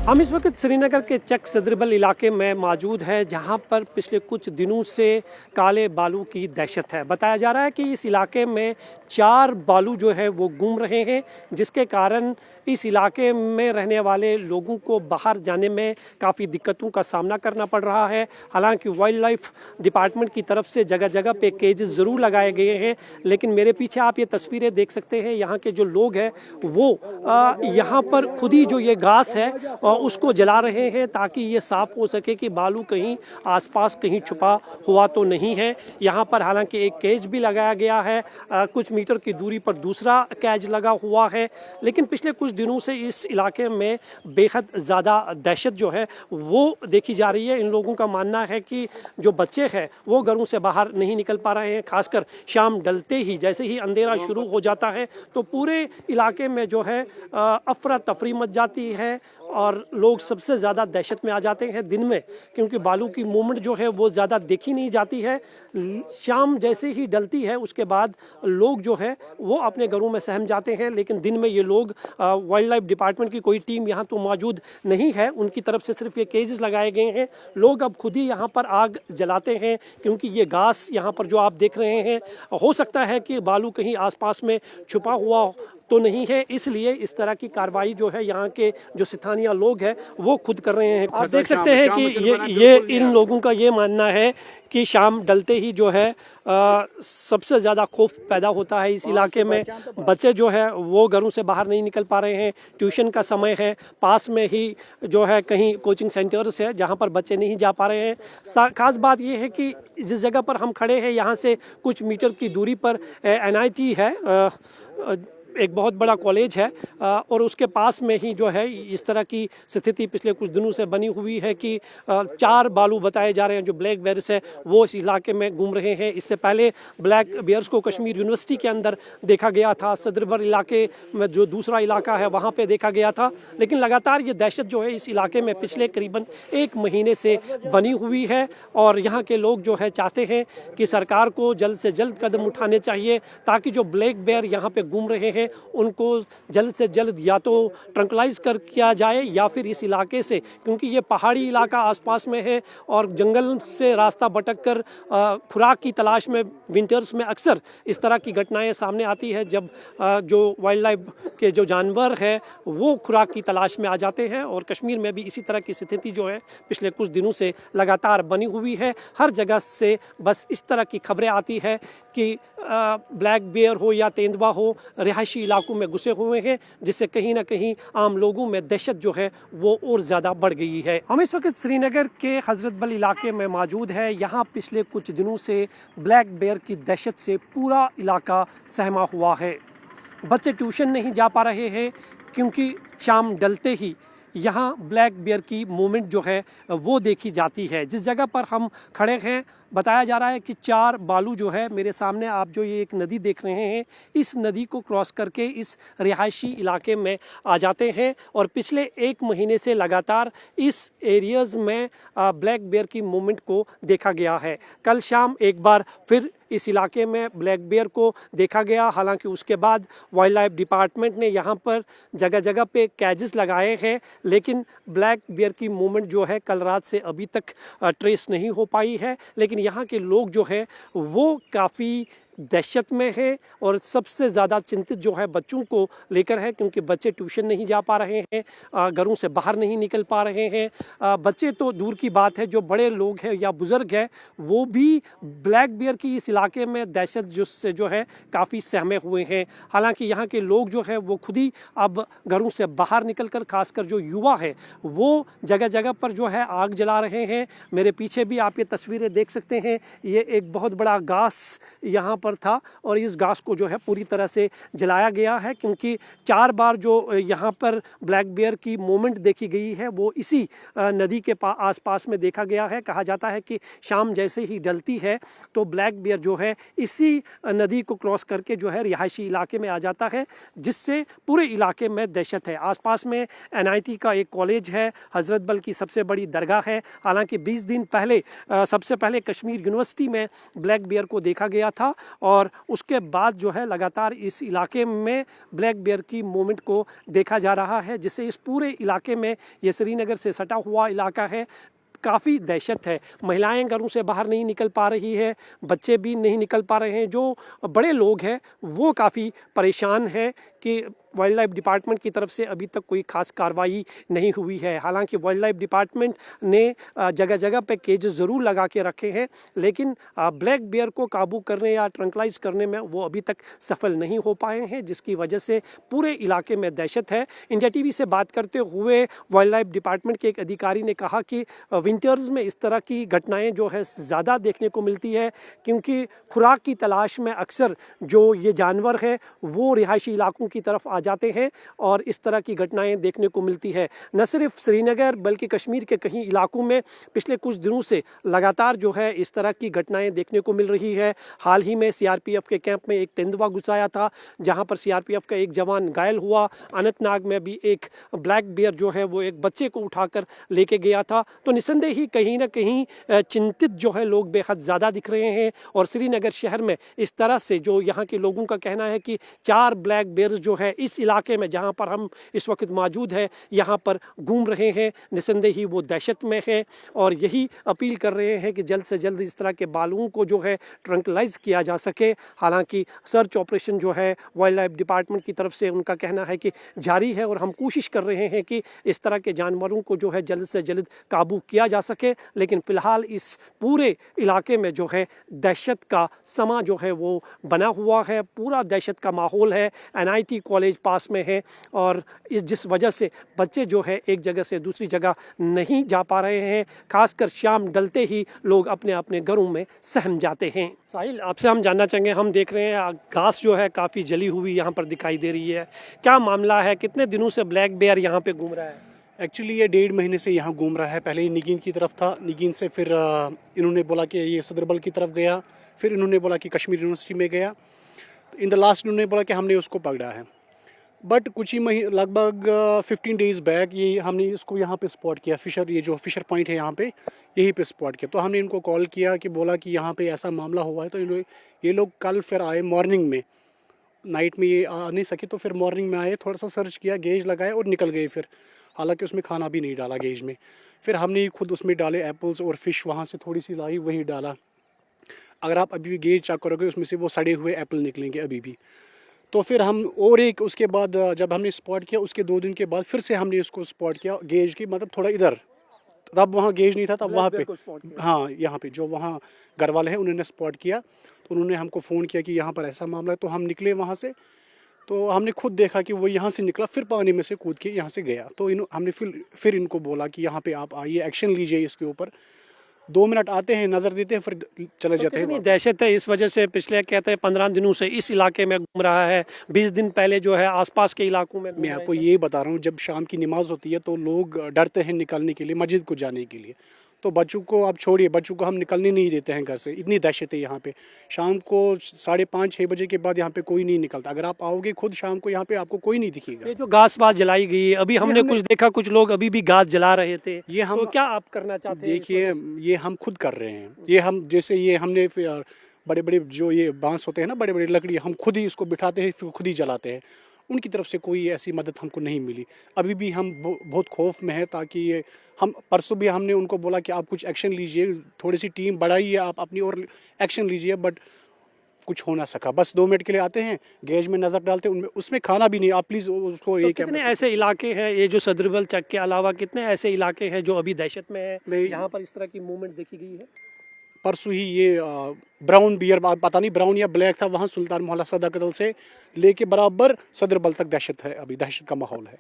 हम इस वक्त श्रीनगर के चक सदरबल इलाके में मौजूद है, जहां पर पिछले कुछ दिनों से काले बालू की दहशत है। बताया जा रहा है कि इस इलाके में 4 बालू जो है वो घूम रहे हैं, जिसके कारण इस इलाके में रहने वाले लोगों को बाहर जाने में काफ़ी दिक्कतों का सामना करना पड़ रहा है। हालांकि वाइल्ड लाइफ डिपार्टमेंट की तरफ से जगह जगह पे केजेस ज़रूर लगाए गए हैं, लेकिन मेरे पीछे आप ये तस्वीरें देख सकते हैं। यहाँ के जो लोग हैं वो यहाँ पर खुद ही जो ये घास है उसको जला रहे हैं, ताकि ये साफ हो सके कि बालू कहीं आसपास कहीं छुपा हुआ तो नहीं है। यहाँ पर हालांकि एक केज भी लगाया गया है, कुछ मीटर की दूरी पर दूसरा केज लगा हुआ है, लेकिन पिछले कुछ दिनों से इस इलाके में बेहद ज़्यादा दहशत जो है वो देखी जा रही है। इन लोगों का मानना है कि जो बच्चे हैं वो घरों से बाहर नहीं निकल पा रहे हैं। खासकर शाम ढलते ही जैसे ही अंधेरा शुरू हो जाता है तो पूरे इलाके में जो है अफरा तफरी मच जाती है और लोग सबसे ज़्यादा दहशत में आ जाते हैं दिन में, क्योंकि बालू की मूवमेंट जो है वो ज़्यादा देखी नहीं जाती है। शाम जैसे ही ढलती है उसके बाद लोग जो है वो अपने घरों में सहम जाते हैं, लेकिन दिन में ये लोग वाइल्ड लाइफ डिपार्टमेंट की कोई टीम यहाँ तो मौजूद नहीं है, उनकी तरफ से सिर्फ ये केजेस लगाए गए हैं। लोग अब खुद ही यहाँ पर आग जलाते हैं, क्योंकि ये घास यहाँ पर जो आप देख रहे हैं हो सकता है कि बालू कहीं आसपास में छुपा हुआ तो नहीं है, इसलिए इस तरह की कार्रवाई जो है यहाँ के जो स्थानीय लोग हैं वो खुद कर रहे हैं। आप देख सकते हैं कि ये इन लोगों का ये मानना है कि शाम ढलते ही जो है सबसे ज़्यादा खौफ पैदा होता है इस इलाके में। बच्चे जो है वो घरों से बाहर नहीं निकल पा रहे हैं, ट्यूशन का समय है, पास में ही जो है कहीं कोचिंग सेंटर्स है जहाँ पर बच्चे नहीं जा पा रहे हैं। खास बात ये है कि जिस जगह पर हम खड़े हैं यहाँ से कुछ मीटर की दूरी पर NIT है, एक बहुत बड़ा कॉलेज है, और उसके पास में ही जो है इस तरह की स्थिति पिछले कुछ दिनों से बनी हुई है कि 4 बालू बताए जा रहे हैं जो ब्लैक बेयर्स है वो इस इलाके में घूम रहे हैं। इससे पहले ब्लैक बेयर्स को कश्मीर यूनिवर्सिटी के अंदर देखा गया था, सदरबर इलाके में जो दूसरा इलाका है वहाँ पे देखा गया था, लेकिन लगातार ये दहशत जो है इस इलाके में पिछले करीबन 1 महीने से बनी हुई है। और यहाँ के लोग जो है चाहते हैं कि सरकार को जल्द से जल्द कदम उठाने चाहिए, ताकि जो ब्लैक बेयर यहाँ पे घूम रहे हैं उनको जल्द से जल्द या तो ट्रंकलाइज कर किया जाए या फिर इस इलाके से, क्योंकि ये पहाड़ी इलाका आसपास में है और जंगल से रास्ता भटक कर खुराक की तलाश में विंटर्स में अक्सर इस तरह की घटनाएं सामने आती है, जब जो वाइल्ड लाइफ के जो जानवर है वो खुराक की तलाश में आ जाते हैं। और कश्मीर में भी इसी तरह की स्थिति जो है पिछले कुछ दिनों से लगातार बनी हुई है। हर जगह से बस इस तरह की खबरें आती है कि ब्लैक बेयर हो या तेंदुआ हो रिहायशी इलाकों में घुसे हुए हैं, जिससे कहीं ना कहीं आम लोगों में दहशत जो है वो और ज़्यादा बढ़ गई है। हम इस वक्त श्रीनगर के हजरत बल इलाके में मौजूद है। यहाँ पिछले कुछ दिनों से ब्लैक बेयर की दहशत से पूरा इलाका सहमा हुआ है। बच्चे ट्यूशन नहीं जा पा रहे हैं, क्योंकि शाम ढलते ही यहाँ ब्लैक बेयर की मूवमेंट जो है वो देखी जाती है। जिस जगह पर हम खड़े हैं बताया जा रहा है कि 4 बालू जो है मेरे सामने आप जो ये एक नदी देख रहे हैं, इस नदी को क्रॉस करके इस रिहायशी इलाके में आ जाते हैं और पिछले 1 महीने से लगातार इस एरियाज़ में ब्लैक बेयर की मूवमेंट को देखा गया है। कल शाम एक बार फिर इस इलाके में ब्लैक बेयर को देखा गया। हालांकि उसके बाद वाइल्ड लाइफ डिपार्टमेंट ने यहाँ पर जगह जगह पे कैजेस लगाए हैं, लेकिन ब्लैक बेयर की मूवमेंट जो है कल रात से अभी तक ट्रेस नहीं हो पाई है। लेकिन यहाँ के लोग जो है वो काफ़ी दहशत में है और सबसे ज़्यादा चिंतित जो है बच्चों को लेकर है, क्योंकि बच्चे ट्यूशन नहीं जा पा रहे हैं, घरों से बाहर नहीं निकल पा रहे हैं। बच्चे तो दूर की बात है, जो बड़े लोग हैं या बुज़ुर्ग हैं वो भी ब्लैक बेयर की इस इलाके में दहशत जिससे जो है काफ़ी सहमे हुए हैं। हालांकि यहाँ के लोग जो है वो खुद ही अब घरों से बाहर निकल कर, खासकर जो युवा है वो जगह जगह पर जो है आग जला रहे हैं। मेरे पीछे भी आप ये तस्वीरें देख सकते हैं, ये एक बहुत बड़ा घास यहाँ पर था और इस घास को जो है पूरी तरह से जलाया गया है, क्योंकि 4 बार जो यहाँ पर ब्लैक बेयर की मूवमेंट देखी गई है वो इसी नदी के आसपास में देखा गया है। कहा जाता है कि शाम जैसे ही ढलती है तो ब्लैक बेयर जो है इसी नदी को क्रॉस करके जो है रिहायशी इलाके में आ जाता है, जिससे पूरे इलाके में दहशत है। आसपास में NIT का एक कॉलेज है, हजरत बल की सबसे बड़ी दरगाह है। हालांकि 20 दिन पहले सबसे पहले कश्मीर यूनिवर्सिटी में ब्लैक बेयर को देखा गया था और उसके बाद जो है लगातार इस इलाके में ब्लैक बेयर की मूवमेंट को देखा जा रहा है, जिससे इस पूरे इलाके में, ये श्रीनगर से सटा हुआ इलाका है, काफ़ी दहशत है। महिलाएं घरों से बाहर नहीं निकल पा रही है, बच्चे भी नहीं निकल पा रहे हैं, जो बड़े लोग हैं वो काफ़ी परेशान है कि वाइल्ड लाइफ डिपार्टमेंट की तरफ से अभी तक कोई खास कार्रवाई नहीं हुई है। हालांकि वाइल्ड लाइफ डिपार्टमेंट ने जगह जगह पे केजेस ज़रूर लगा के रखे हैं, लेकिन ब्लैक बेयर को काबू करने या ट्रंकलाइज करने में वो अभी तक सफल नहीं हो पाए हैं, जिसकी वजह से पूरे इलाके में दहशत है। इंडिया टीवी से बात करते हुए वाइल्ड लाइफ डिपार्टमेंट के एक अधिकारी ने कहा कि विंटर्स में इस तरह की घटनाएँ जो है ज़्यादा देखने को मिलती है, क्योंकि खुराक की तलाश में अक्सर जो ये जानवर है वो रिहायशी इलाकों की तरफ आ जाते हैं और इस तरह की घटनाएं देखने को मिलती है। न सिर्फ श्रीनगर बल्कि कश्मीर के कई इलाकों में पिछले कुछ दिनों से लगातार जो है इस तरह की घटनाएं देखने को मिल रही है। हाल ही में सीआरपीएफ के कैंप में एक तेंदुआ घुस आया था, जहां पर सीआरपीएफ का एक जवान घायल हुआ। अनंतनाग में भी एक ब्लैक बेयर जो है वो एक बच्चे को उठाकर लेके गया था। तो निस्संदेह ही कहीं ना कहीं चिंतित जो है लोग बेहद ज़्यादा दिख रहे हैं। और श्रीनगर शहर में इस तरह से जो यहाँ के लोगों का कहना है कि 4 ब्लैक बेयर्स जो है इस इलाके में जहाँ पर हम इस वक्त मौजूद है यहाँ पर घूम रहे हैं, निस्संदेह ही वो दहशत में है और यही अपील कर रहे हैं कि जल्द से जल्द इस तरह के बालुओं को जो है ट्रंकलाइज किया जा सके। हालांकि सर्च ऑपरेशन जो है वाइल्ड लाइफ डिपार्टमेंट की तरफ से उनका कहना है कि जारी है और हम कोशिश कर रहे हैं कि इस तरह के जानवरों को जो है जल्द से जल्द काबू किया जा सके। लेकिन फिलहाल इस पूरे इलाके में जो है दहशत का समा जो है वो बना हुआ है, पूरा दहशत का माहौल है। एनआईटी कॉलेज पास में है और जिस वजह से बच्चे जो है एक जगह से दूसरी जगह नहीं जा पा रहे हैं, खासकर शाम ढलते ही लोग अपने अपने घरों में सहम जाते हैं। साहिल, आपसे हम जानना चाहेंगे, हम देख रहे हैं घास जो है काफ़ी जली हुई यहाँ पर दिखाई दे रही है, क्या मामला है? कितने दिनों से ब्लैक बेयर यहाँ पे घूम रहा है? एक्चुअली ये 1.5 महीने से यहाँ घूम रहा है। पहले ये निगीन की तरफ था, निगीन से फिर इन्होंने बोला कि ये सदरबल की तरफ गया, फिर इन्होंने बोला कि कश्मीर यूनिवर्सिटी में गया। इन द लास्ट इन्होंने बोला कि हमने उसको पकड़ा है। बट कुछ ही महीने लगभग 15 डेज़ बैक ये हमने इसको यहाँ पे स्पॉट किया, ये जो फिशर पॉइंट है यहाँ पे, यहीं पे स्पॉट किया। तो हमने इनको कॉल किया कि बोला कि यहाँ पे ऐसा मामला हुआ है। तो ये लोग कल फिर आए मॉर्निंग में, नाइट में ये आ नहीं सके तो फिर मॉर्निंग में आए, थोड़ा सा सर्च किया, गेज लगाए और निकल गए फिर। हालांकि उसमें खाना भी नहीं डाला गेज में। फिर हमने खुद उसमें डाले एप्पल्स और फिश वहाँ से थोड़ी सी लाई, वही डाला। अगर आप अभी भी गेज चेक करोगे उसमें से वो सड़े हुए एप्पल निकलेंगे अभी भी। तो फिर हम और एक उसके बाद जब हमने स्पॉट किया उसके 2 दिन के बाद फिर से हमने इसको स्पॉट किया गेज की, मतलब थोड़ा इधर, तब वहाँ गेज नहीं था, तब वहाँ पे, हाँ यहाँ पे जो वहाँ घर वाले हैं उन्होंने स्पॉट किया। तो उन्होंने हमको फ़ोन किया कि यहाँ पर ऐसा मामला है। तो हम निकले वहाँ से, तो हमने खुद देखा कि वो यहाँ से निकला, फिर पानी में से कूद के यहाँ से गया। तो हमने फिर इनको बोला कि यहाँ पे आप आइए, एक्शन लीजिए इसके ऊपर। 2 मिनट आते हैं, नज़र देते हैं, फिर चले जाते हैं। दहशत है इस वजह से, पिछले कहते हैं 15 दिनों से इस इलाके में घूम रहा है, 20 दिन पहले जो है आसपास के इलाकों में। मैं आपको ये बता रहा हूँ, जब शाम की नमाज होती है तो लोग डरते हैं निकलने के लिए, मस्जिद को जाने के लिए। तो बच्चों को आप छोड़िए, बच्चों को हम निकलने नहीं देते हैं घर से, इतनी दहशत है यहाँ पे। शाम को 5:30-6 बजे के बाद यहाँ पे कोई नहीं निकलता। अगर आप आओगे खुद शाम को यहाँ पे आपको कोई नहीं दिखेगा। ये जो घास वास जलाई गई है, अभी हमने कुछ देखा, कुछ लोग अभी भी घास जला रहे थे, ये हम तो क्या आप करना चाहते हैं? देखिए, ये हम खुद कर रहे हैं। ये हम जैसे ये हमने बड़े बड़े जो ये बांस होते हैं ना, बड़े बड़े लकड़ी, हम खुद ही इसको बिठाते हैं, फिर खुद ही जलाते हैं। उनकी तरफ से कोई ऐसी मदद हमको नहीं मिली। अभी भी हम बहुत खौफ में है, ताकि ये हम परसों भी हमने उनको बोला कि आप कुछ एक्शन लीजिए, थोड़ी सी टीम बढ़ाइए, आप अपनी और एक्शन लीजिए, बट कुछ हो ना सका। बस 2 मिनट के लिए आते हैं, गेज में नज़र डालते हैं, उनमें उसमें खाना भी नहीं। आप प्लीज़ उसको तो कितने ऐसे इलाके हैं, ये जो सदरबल चक के अलावा कितने ऐसे इलाके हैं जो अभी दहशत में है, जहाँ पर इस तरह की मूवमेंट देखी गई है? परसों ही ये ब्राउन बियर, पता नहीं ब्राउन या ब्लैक था, वहाँ सुल्तान मोहल्ला सदाकतल से लेके बराबर सदरबल तक दहशत है, अभी दहशत का माहौल है।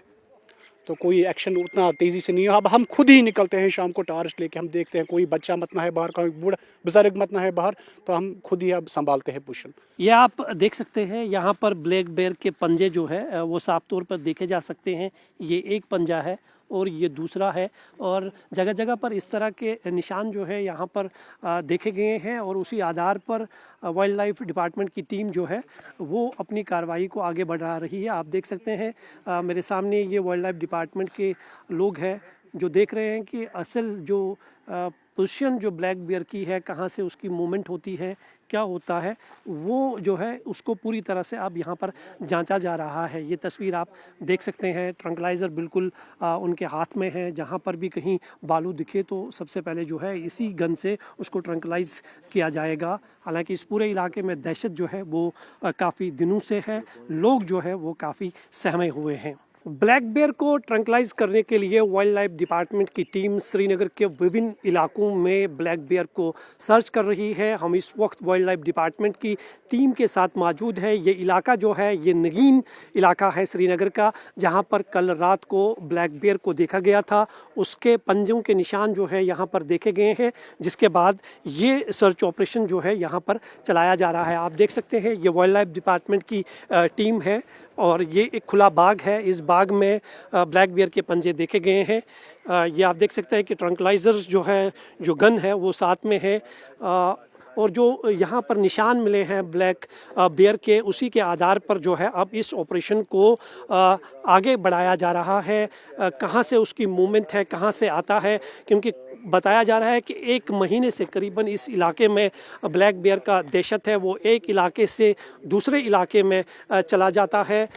तो कोई एक्शन उतना तेज़ी से नहीं है। अब हम खुद ही निकलते हैं शाम को टॉर्च लेके, हम देखते हैं कोई बच्चा मत ना है बाहर, कोई बूढ़ा बुजुर्ग मत ना है बाहर, तो हम खुद ही अब संभालते हैं पोजीशन। ये आप देख सकते हैं यहाँ पर ब्लैक बेयर के पंजे जो है वो साफ तौर पर देखे जा सकते हैं। ये एक पंजा है और ये दूसरा है, और जगह जगह पर इस तरह के निशान जो है यहाँ पर देखे गए हैं, और उसी आधार पर वाइल्ड लाइफ डिपार्टमेंट की टीम जो है वो अपनी कार्रवाई को आगे बढ़ा रही है। आप देख सकते हैं मेरे सामने ये वाइल्ड लाइफ डिपार्टमेंट के लोग हैं जो देख रहे हैं कि असल जो पोजीशन जो ब्लैक बेयर की है, कहाँ से उसकी मूवमेंट होती है, क्या होता है वो जो है उसको पूरी तरह से अब यहाँ पर जांचा जा रहा है। ये तस्वीर आप देख सकते हैं, ट्रंकलाइज़र बिल्कुल उनके हाथ में है। जहाँ पर भी कहीं बालू दिखे तो सबसे पहले जो है इसी गन से उसको ट्रंकलाइज किया जाएगा। हालांकि इस पूरे इलाके में दहशत जो है वो काफ़ी दिनों से है, लोग जो है वो काफ़ी सहमे हुए हैं। ब्लैक बेयर को ट्रंकलाइज करने के लिए वाइल्ड लाइफ डिपार्टमेंट की टीम श्रीनगर के विभिन्न इलाकों में ब्लैक बेयर को सर्च कर रही है। हम इस वक्त वाइल्ड लाइफ डिपार्टमेंट की टीम के साथ मौजूद है। ये इलाका जो है ये नगीन इलाका है श्रीनगर का, जहां पर कल रात को ब्लैक बेयर को देखा गया था। उसके पंजों के निशान जो है यहाँ पर देखे गए हैं, जिसके बाद ये सर्च ऑपरेशन जो है यहाँ पर चलाया जा रहा है। आप देख सकते हैं ये वाइल्ड लाइफ डिपार्टमेंट की टीम है और ये एक खुला बाग है। इस बाग में ब्लैक बियर के पंजे देखे गए हैं। ये आप देख सकते हैं कि ट्रंकलाइजर जो है, जो गन है वो साथ में है और जो यहाँ पर निशान मिले हैं ब्लैक बियर के, उसी के आधार पर जो है अब इस ऑपरेशन को आगे बढ़ाया जा रहा है। कहाँ से उसकी मूवमेंट है, कहाँ से आता है, क्योंकि बताया जा रहा है कि 1 महीने से करीबन इस इलाके में ब्लैक बियर का दहशत है, वो एक इलाके से दूसरे इलाके में चला जाता है।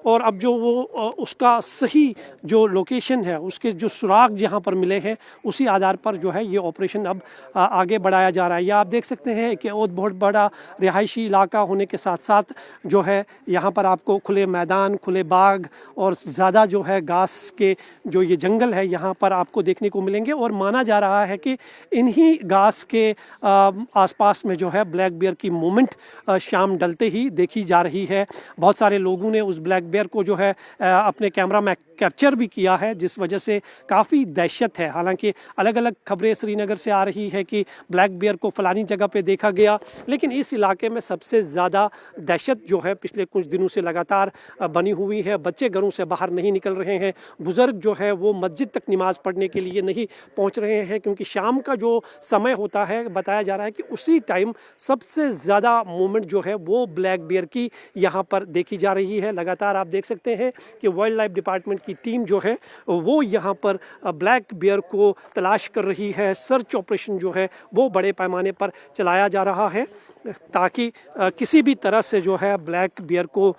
और अब जो वो उसका सही जो लोकेशन है, उसके जो सुराग जहाँ पर मिले हैं, उसी आधार पर जो है ये ऑपरेशन अब आगे बढ़ाया जा रहा है। ये आप देख सकते हैं कि बहुत बड़ा रिहायशी इलाका होने के साथ साथ जो है यहाँ पर आपको खुले मैदान, खुले बाग और ज़्यादा जो है घास के जो ये जंगल है यहाँ पर आपको देखने को मिलेंगे। और माना जा रहा है कि इन्हीं घास के आसपास में जो है ब्लैक बियर की मूवमेंट शाम ढलते ही देखी जा रही है। बहुत सारे लोगों ने उस ब्लैक बियर को जो है अपने कैमरा में कैप्चर भी किया है, जिस वजह से काफ़ी दहशत है। हालांकि अलग अलग खबरें श्रीनगर से आ रही है कि ब्लैक बियर को फलानी जगह पे देखा गया, लेकिन इस इलाके में सबसे ज़्यादा दहशत जो है पिछले कुछ दिनों से लगातार बनी हुई है। बच्चे घरों से बाहर नहीं निकल रहे हैं, बुज़ुर्ग जो है वो मस्जिद तक नमाज़ पढ़ने के लिए नहीं पहुँच रहे हैं, क्योंकि शाम का जो समय होता है बताया जा रहा है कि उसी टाइम सबसे ज़्यादा मूवमेंट जो है वो ब्लैक बियर की यहाँ पर देखी जा रही है। लगातार आप देख सकते हैं कि वाइल्ड लाइफ डिपार्टमेंट की टीम जो है वो यहाँ पर ब्लैक बियर को तलाश कर रही है। सर्च ऑपरेशन जो है वो बड़े पैमाने पर चलाया जा रहा है ताकि किसी भी तरह से जो है ब्लैक बियर को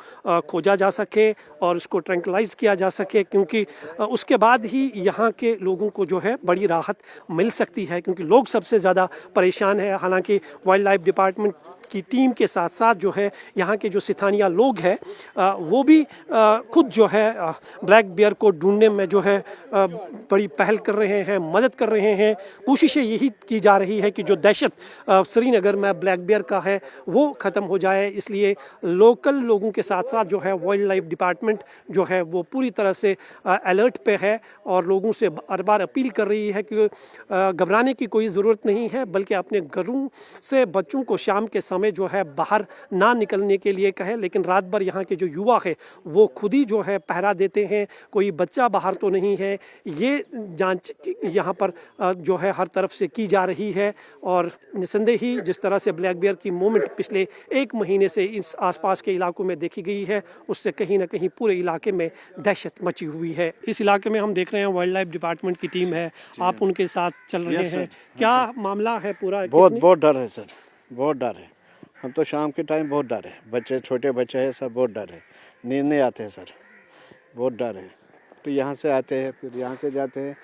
खोजा जा सके और उसको ट्रैंक्लाइज किया जा सके, क्योंकि उसके बाद ही यहाँ के लोगों को जो है बड़ी राहत मिल सकती है, क्योंकि लोग सबसे ज़्यादा परेशान हैं। हालांकि वाइल्ड लाइफ डिपार्टमेंट की टीम के साथ साथ जो है यहाँ के जो स्थानीय लोग हैं वो भी खुद जो है ब्लैक बियर को ढूंढने में जो है बड़ी पहल कर रहे हैं, मदद कर रहे हैं। कोशिशें यही की जा रही है कि जो दहशत श्रीनगर में ब्लैक बियर का है वो ख़त्म हो जाए। इसलिए लोकल लोगों के साथ साथ जो है वाइल्ड लाइफ डिपार्टमेंट जो है वो पूरी तरह से अलर्ट पे है और लोगों से बार बार अपील कर रही है कि घबराने की कोई ज़रूरत नहीं है, बल्कि अपने घरों से बच्चों को शाम के समय जो है बाहर ना निकलने के लिए कहे। लेकिन रात भर यहाँ के जो युवा है वो खुद ही जो है पहरा देते हैं, कोई बच्चा बाहर तो नहीं है। ये जांच यहाँ पर जो है हर तरफ से की जा रही है और निसंदेह ही जिस तरह से ब्लैक बियर की मूवमेंट पिछले 1 महीने से इस आसपास के इलाकों में देखी गई है, उससे कहीं ना कहीं पूरे इलाके में दहशत मची हुई है। इस इलाके में हम देख रहे हैं वाइल्ड लाइफ डिपार्टमेंट की टीम है, आप उनके साथ चल रहे हैं, क्या मामला है पूरा? बहुत डर है सर, बहुत डर है। हम तो शाम के टाइम बहुत डर है, बच्चे छोटे बच्चे हैं सर, बहुत डर है, नींद नहीं आते हैं सर, बहुत डर है। तो यहाँ से आते हैं फिर यहाँ से जाते हैं,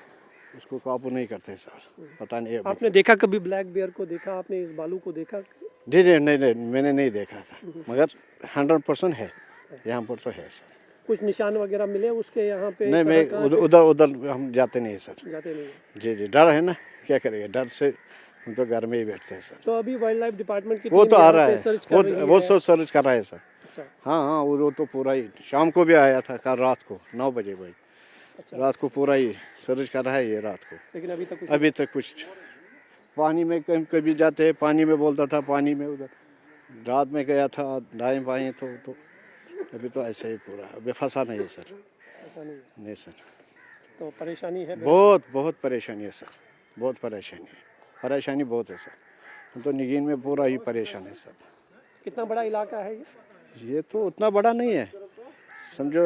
उसको काबू नहीं करते सर, पता नहीं। आपने देखा कभी ब्लैक बियर को देखा? आपने इस बालू को देखा? नहीं, मैंने नहीं देखा था, मगर 100% है यहाँ पर तो है सर। कुछ निशान वगैरह मिले उसके यहाँ पे? नहीं, मैं उधर हम जाते नहीं सर। जाते नहीं? जी, डर है ना, क्या करेंगे, डर से हम तो घर में ही बैठते हैं सर। तो अभी वाइल्ड लाइफ डिपार्टमेंट की वो तो आ रहा है, वो सब सर्च कर रहा है सर। अच्छा। हाँ, वो तो पूरा ही शाम को भी आया था, कल रात को 9 बजे भाई। अच्छा। रात को पूरा ही सर्च कर रहा है ये रात को, लेकिन अभी तक कुछ पानी में कभी जाते हैं, पानी में बोलता था, पानी में उधर रात में गया था दाएं बाएं, तो अभी तो ऐसे ही पूरा, अभी फंसा नहीं है सर। नहीं सर, तो परेशानी है, बहुत परेशानी है सर, बहुत परेशानी बहुत है सर। हम तो नगीन में पूरा ही परेशान है सर। कितना बड़ा इलाका है ये तो उतना बड़ा नहीं है, समझो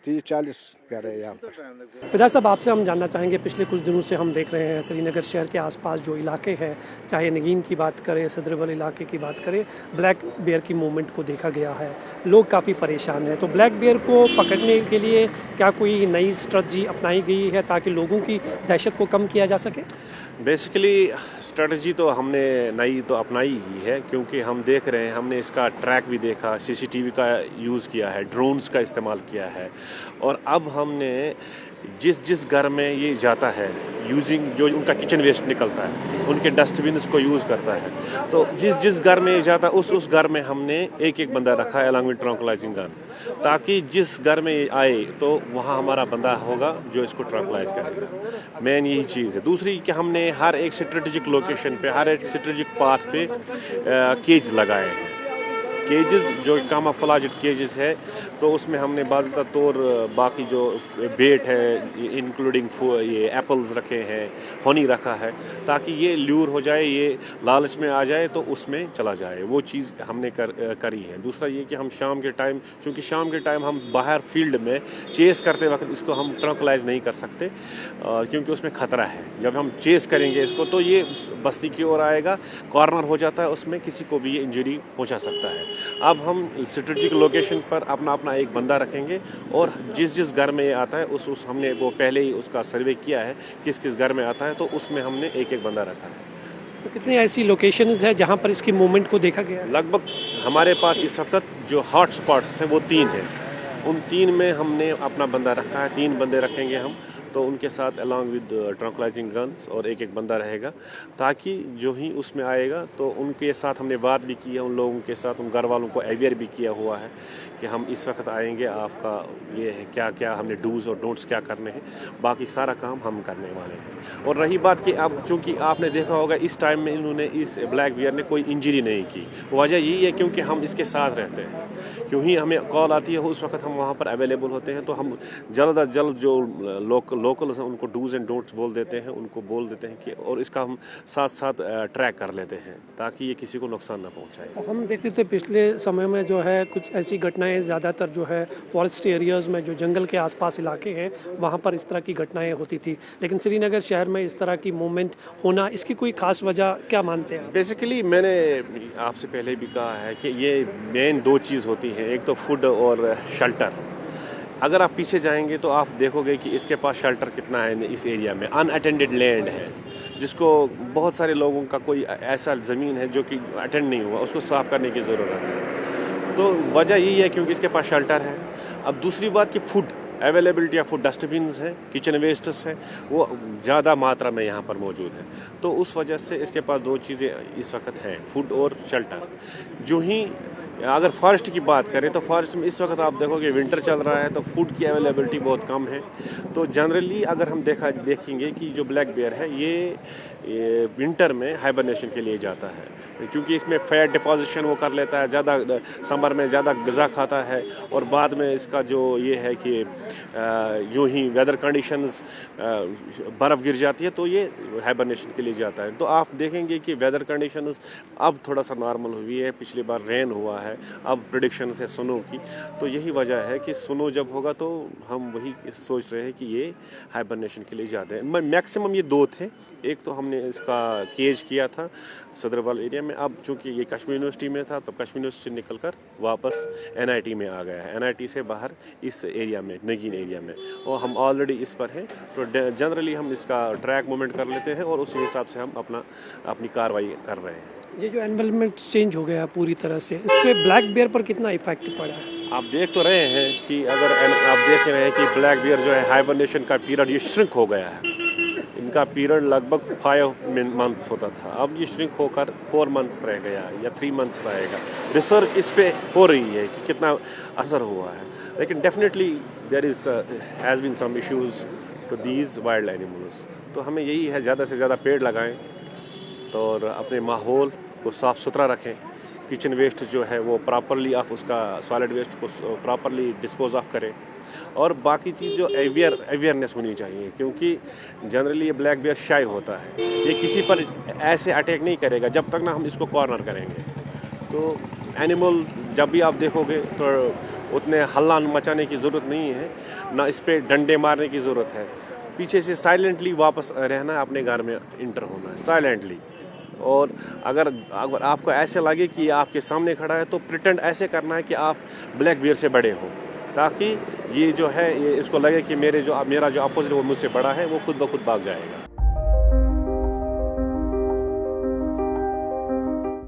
30-40 कर रहे हैं यहाँ पर। फिदार साहब, आपसे हम जानना चाहेंगे, पिछले कुछ दिनों से हम देख रहे हैं श्रीनगर शहर के आसपास जो इलाके हैं, चाहे नगीन की बात करें, सदरबल इलाके की बात करें, ब्लैक बेयर की मूवमेंट को देखा गया है, लोग काफ़ी परेशान हैं। तो ब्लैक बेयर को पकड़ने के लिए क्या कोई नई स्ट्रेटजी अपनाई गई है ताकि लोगों की दहशत को कम किया जा सके? बेसिकली स्ट्रेटजी तो हमने नई तो अपनाई ही है, क्योंकि हम देख रहे हैं, हमने इसका ट्रैक भी देखा, सीसीटीवी का यूज़ किया है, ड्रोन्स का इस्तेमाल किया है, और अब हमने जिस घर में ये जाता है, यूजिंग जो उनका किचन वेस्ट निकलता है, उनके डस्टबिन्स को यूज़ करता है, तो जिस घर में ये जाता है उस घर में हमने एक बंदा रखा है अलॉन्ग विद ट्रंकुलाइजिंग गन, ताकि जिस घर में आए तो वहाँ हमारा बंदा होगा जो इसको ट्रंकुलाइज करेगा। मेन यही चीज़ है। दूसरी कि हमने हर एक स्ट्रेटेजिक लोकेशन पे, हर एक स्ट्रेटेजिक पाथ पे केज लगाए हैं। केजेस जो कामाफ्लाजेड केजेस है, तो उसमें हमने बाज़ाब्ता तौर बाकी जो बेट है इंक्लूडिंग ये एप्पल्स रखे हैं, हनी रखा है, ताकि ये ल्यूर हो जाए, ये लालच में आ जाए तो उसमें चला जाए। वो चीज़ हमने करी है। दूसरा ये कि हम शाम के टाइम, क्योंकि शाम के टाइम हम बाहर फील्ड में चेस करते वक्त इसको हम ट्रंकुलाइज नहीं कर सकते, क्योंकि उसमें ख़तरा है। जब हम चेस करेंगे इसको तो ये बस्ती की ओर आएगा, कॉर्नर हो जाता है, उसमें किसी को भी ये इंजरी पहुँचा सकता है। अब हम स्ट्रेटेजिक लोकेशन पर अपना एक बंदा रखेंगे, और जिस घर में ये आता है उस हमने वो पहले ही उसका सर्वे किया है किस घर में आता है, तो उसमें हमने एक बंदा रखा है। तो कितनी ऐसी लोकेशंस है जहाँ पर इसकी मूवमेंट को देखा गया है? लगभग हमारे पास इस वक्त जो हॉट स्पॉट्स हैं वो 3 हैं। उन 3 में हमने अपना बंदा रखा है, 3 बंदे रखेंगे हम, तो उनके साथ अलॉन्ग विद ट्रंकुलाइजिंग गन्स, और एक बंदा रहेगा, ताकि जो ही उसमें आएगा तो उनके साथ हमने बात भी की है, उन लोगों के साथ, उन घर वालों को अवेयर भी किया हुआ है कि हम इस वक्त आएंगे, आपका ये है क्या क्या हमने डूज और डोंट्स क्या करने हैं, बाकी सारा काम हम करने वाले हैं। और रही बात कि अब चूँकि आपने देखा होगा इस टाइम में इन्होंने, इस ब्लैक बियर ने कोई इंजरी नहीं की। वजह यही है क्योंकि हम इसके साथ रहते हैं, क्यों ही हमें कॉल आती है उस वक्त हम वहाँ पर अवेलेबल होते हैं, तो हम जल्द अज जल्द जो लोकल्स हैं उनको डूज एंड डोंट्स बोल देते हैं, उनको बोल देते हैं कि, और इसका हम साथ साथ ट्रैक कर लेते हैं ताकि ये किसी को नुकसान ना पहुंचाए। हम देखते थे पिछले समय में जो है कुछ ऐसी घटनाएं ज़्यादातर जो है फॉरेस्ट एरियाज़ में, जो जंगल के आसपास इलाके हैं, वहाँ पर इस तरह की घटनाएं होती थी, लेकिन श्रीनगर शहर में इस तरह की मूवमेंट होना, इसकी कोई खास वजह क्या मानते हैं? बेसिकली मैंने आपसे पहले भी कहा है कि ये मेन 2 चीज़ होती हैं, एक तो फूड और शेल्टर। अगर आप पीछे जाएंगे तो आप देखोगे कि इसके पास शेल्टर कितना है इस एरिया में। अनअटेंडेड लैंड है, जिसको बहुत सारे लोगों का कोई ऐसा ज़मीन है जो कि अटेंड नहीं हुआ, उसको साफ़ करने की ज़रूरत है। तो वजह यही है क्योंकि इसके पास शेल्टर है। अब दूसरी बात कि food availability of food, dustbins हैं, किचन वेस्ट्स हैं, वो ज़्यादा मात्रा में यहाँ पर मौजूद है, तो उस वजह से इसके पास 2 चीज़ें इस वक्त हैं, फूड और शेल्टर। जो ही अगर फॉरेस्ट की बात करें तो फॉरेस्ट में इस वक्त आप देखोगे विंटर चल रहा है, तो फूड की अवेलेबिलिटी बहुत कम है। तो जनरली अगर हम देखेंगे कि जो ब्लैक बेयर है ये विंटर में हाइबरनेशन के लिए जाता है, क्योंकि इसमें फैट डिपोजिशन वो कर लेता है, ज़्यादा समर में ज़्यादा ग़िज़ा खाता है, और बाद में इसका जो ये है कि यूँ ही वेदर कंडीशंस बर्फ़ गिर जाती है तो ये हाइबरनेशन के लिए जाता है। तो आप देखेंगे कि वेदर कंडीशंस अब थोड़ा सा नॉर्मल हुई है, पिछली बार रेन हुआ है, अब प्रेडिक्शन है स्नो की, तो यही वजह है कि स्नो जब होगा तो हम वही सोच रहे हैं कि ये हाइबरनेशन के लिए जाते हैं। मैक्सिमम ये 2 थे, एक तो हमने इसका केज किया था सदरबल एरिया में, अब चूँकि ये कश्मीर यूनिवर्सिटी में था, तब कश्मीर यूनिवर्सिटी निकलकर वापस NIT में आ गया है, NIT से बाहर इस एरिया में, नगीन एरिया में, और हम ऑलरेडी इस पर हैं। तो जनरली हम इसका ट्रैक मूवमेंट कर लेते हैं और उसी हिसाब से हम अपनी कार्रवाई कर रहे हैं। ये जो एनवायरनमेंट चेंज हो गया पूरी तरह से, इससे ब्लैक बेयर पर कितना इफेक्ट पड़ा है? आप देख तो रहे हैं कि अगर आप देख रहे हैं कि ब्लैक बेयर जो है हाइबरनेशन का पीरियड ये श्रिंक हो गया है। इनका पीरियड लगभग 5 मंथ्स होता था, अब ये श्रिंक होकर 4 मंथ्स रह गया या 3 मंथ्स आएगा। रिसर्च इस पे हो रही है कि कितना असर हुआ है, लेकिन definitely there is has been some issues to these wild animals. तो हमें यही है ज़्यादा से ज़्यादा पेड़ लगाएं, तो और अपने माहौल को साफ़ सुथरा रखें, किचन वेस्ट जो है वो प्रॉपरली आप उसका सॉलिड वेस्ट को प्रॉपरली डिस्पोज ऑफ करें, और बाकी चीज़ जो अवेयरनेस होनी चाहिए, क्योंकि जनरली ये ब्लैक बेयर शाय होता है, ये किसी पर ऐसे अटैक नहीं करेगा जब तक ना हम इसको कॉर्नर करेंगे। तो एनिमल जब भी आप देखोगे तो उतने हल्ला मचाने की ज़रूरत नहीं है, ना इस पर डंडे मारने की ज़रूरत है। पीछे से साइलेंटली वापस रहना है, अपने घर में इंटर होना है साइलेंटली। और अगर आपको ऐसे लगे कि आपके सामने खड़ा है तो प्रिटेंड ऐसे करना है कि आप ब्लैक बियर से बड़े हो, ताकि ये जो है ये इसको लगे कि मेरा जो अपोजिट वो मुझसे बड़ा है, वो खुद ब खुद भाग जाएगा।